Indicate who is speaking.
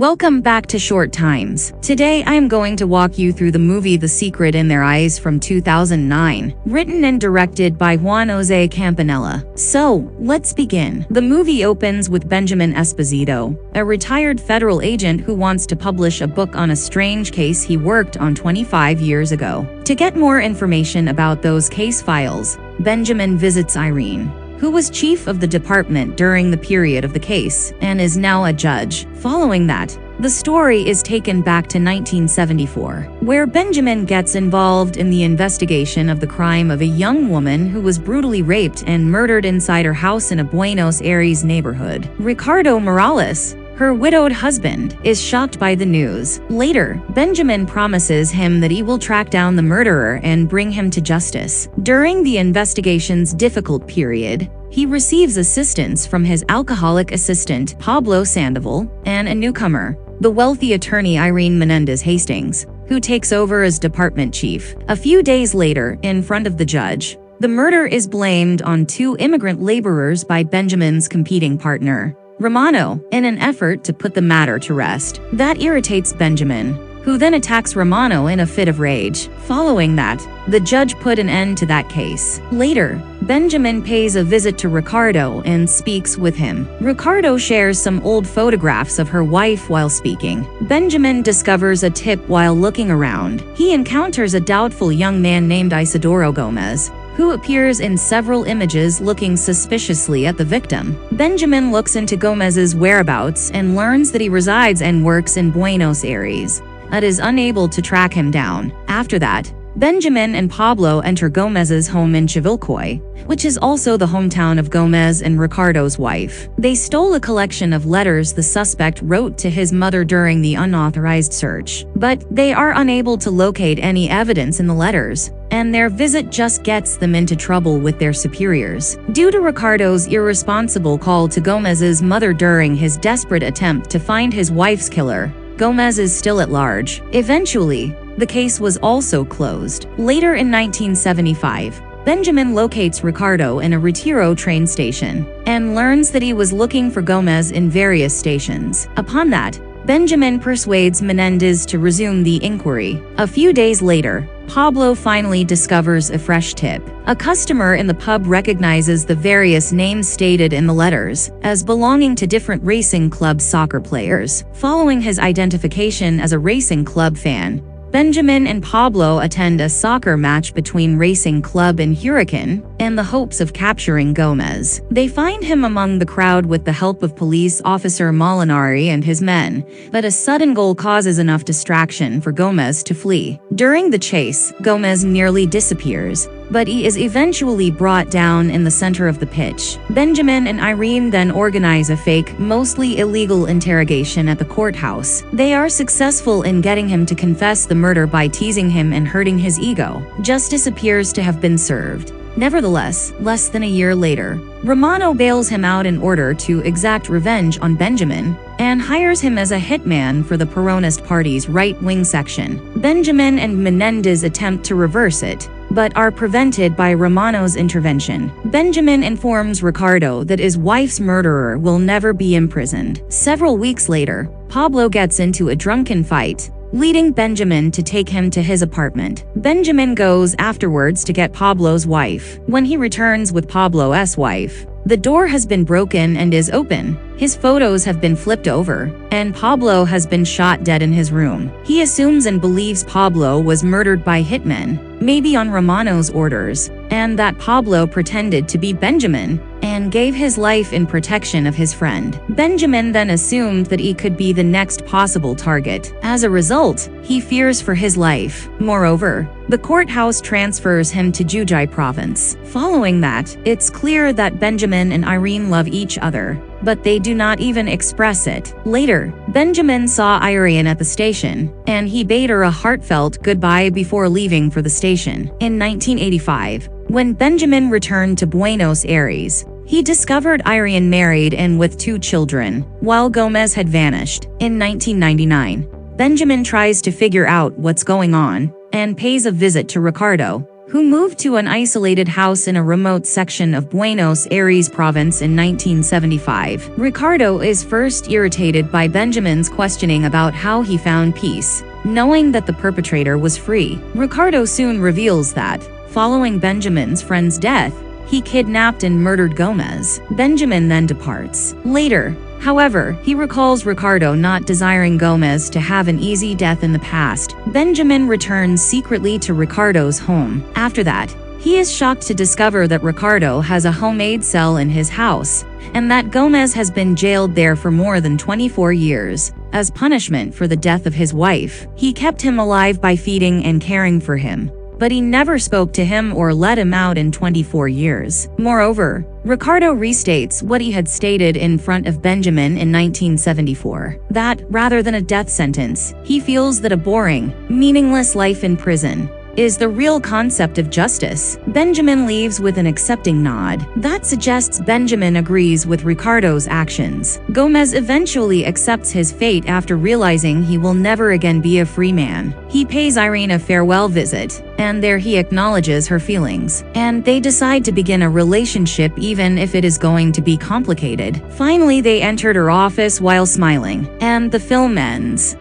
Speaker 1: Welcome back to Short Times. Today I am going to walk you through the movie The Secret in Their Eyes from 2009, written and directed by Juan José Campanella. So, let's begin. The movie opens with Benjamin Esposito, a retired federal agent who wants to publish a book on a strange case he worked on 25 years ago. To get more information about those case files, Benjamin visits Irene, who was chief of the department during the period of the case and is now a judge. Following that, the story is taken back to 1974, where Benjamin gets involved in the investigation of the crime of a young woman who was brutally raped and murdered inside her house in a Buenos Aires neighborhood. Ricardo Morales, her widowed husband, is shocked by the news. Later, Benjamin promises him that he will track down the murderer and bring him to justice. During the investigation's difficult period, he receives assistance from his alcoholic assistant, Pablo Sandoval, and a newcomer, the wealthy attorney Irene Menendez Hastings, who takes over as department chief. A few days later, in front of the judge, the murder is blamed on two immigrant laborers by Benjamin's competing partner, Romano, in an effort to put the matter to rest. That irritates Benjamin, who then attacks Romano in a fit of rage. Following that, the judge put an end to that case. Later, Benjamin pays a visit to Ricardo and speaks with him. Ricardo shares some old photographs of her wife while speaking. Benjamin discovers a tip while looking around. He encounters a doubtful young man named Isidoro Gomez, who appears in several images looking suspiciously at the victim. Benjamin looks into Gomez's whereabouts and learns that he resides and works in Buenos Aires, but is unable to track him down. After that, Benjamin and Pablo enter Gomez's home in Chivilcoy, which is also the hometown of Gomez and Ricardo's wife. They stole a collection of letters the suspect wrote to his mother during the unauthorized search, but they are unable to locate any evidence in the letters, and their visit just gets them into trouble with their superiors. Due to Ricardo's irresponsible call to Gomez's mother during his desperate attempt to find his wife's killer, Gomez is still at large. Eventually, the case was also closed. Later in 1975, Benjamin locates Ricardo in a Retiro train station and learns that he was looking for Gomez in various stations. Upon that, Benjamin persuades Menendez to resume the inquiry. A few days later, Pablo finally discovers a fresh tip. A customer in the pub recognizes the various names stated in the letters as belonging to different racing club soccer players. Following his identification as a racing club fan, Benjamin and Pablo attend a soccer match between Racing Club and Hurricane in the hopes of capturing Gomez. They find him among the crowd with the help of police officer Molinari and his men, but a sudden goal causes enough distraction for Gomez to flee. During the chase, Gomez nearly disappears, but he is eventually brought down in the center of the pitch. Benjamin and Irene then organize a fake, mostly illegal interrogation at the courthouse. They are successful in getting him to confess the murder by teasing him and hurting his ego. Justice appears to have been served. Nevertheless, less than a year later, Romano bails him out in order to exact revenge on Benjamin and hires him as a hitman for the Peronist Party's right-wing section. Benjamin and Menendez attempt to reverse it, but are prevented by Romano's intervention. Benjamin informs Ricardo that his wife's murderer will never be imprisoned. Several weeks later, Pablo gets into a drunken fight, leading Benjamin to take him to his apartment. Benjamin goes afterwards to get Pablo's wife. When he returns with Pablo's wife, the door has been broken and is open. His photos have been flipped over, and Pablo has been shot dead in his room. He assumes and believes Pablo was murdered by hitmen, maybe on Romano's orders, and that Pablo pretended to be Benjamin and gave his life in protection of his friend. Benjamin then assumed that he could be the next possible target. As a result, he fears for his life. Moreover, the courthouse transfers him to Jujuy province. Following that, it's clear that Benjamin and Irene love each other, but they do not even express it. Later, Benjamin saw Irene at the station, and he bade her a heartfelt goodbye before leaving for the station. In 1985, when Benjamin returned to Buenos Aires, he discovered Irene married and with 2 children, while Gomez had vanished. In 1999, Benjamin tries to figure out what's going on and pays a visit to Ricardo, who moved to an isolated house in a remote section of Buenos Aires province in 1975. Ricardo is first irritated by Benjamin's questioning about how he found peace, knowing that the perpetrator was free. Ricardo soon reveals that, following Benjamin's friend's death, he kidnapped and murdered Gomez. Benjamin then departs. Later, however, he recalls Ricardo not desiring Gomez to have an easy death in the past. Benjamin returns secretly to Ricardo's home. After that, he is shocked to discover that Ricardo has a homemade cell in his house, and that Gomez has been jailed there for more than 24 years. As punishment for the death of his wife, he kept him alive by feeding and caring for him, but he never spoke to him or let him out in 24 years. Moreover, Ricardo restates what he had stated in front of Benjamin in 1974, that, rather than a death sentence, he feels that a boring, meaningless life in prison is the real concept of justice. Benjamin leaves with an accepting nod. That suggests Benjamin agrees with Ricardo's actions. Gomez eventually accepts his fate after realizing he will never again be a free man. He pays Irene a farewell visit, and there he acknowledges her feelings, and they decide to begin a relationship even if it is going to be complicated. Finally, they entered her office while smiling, and the film ends.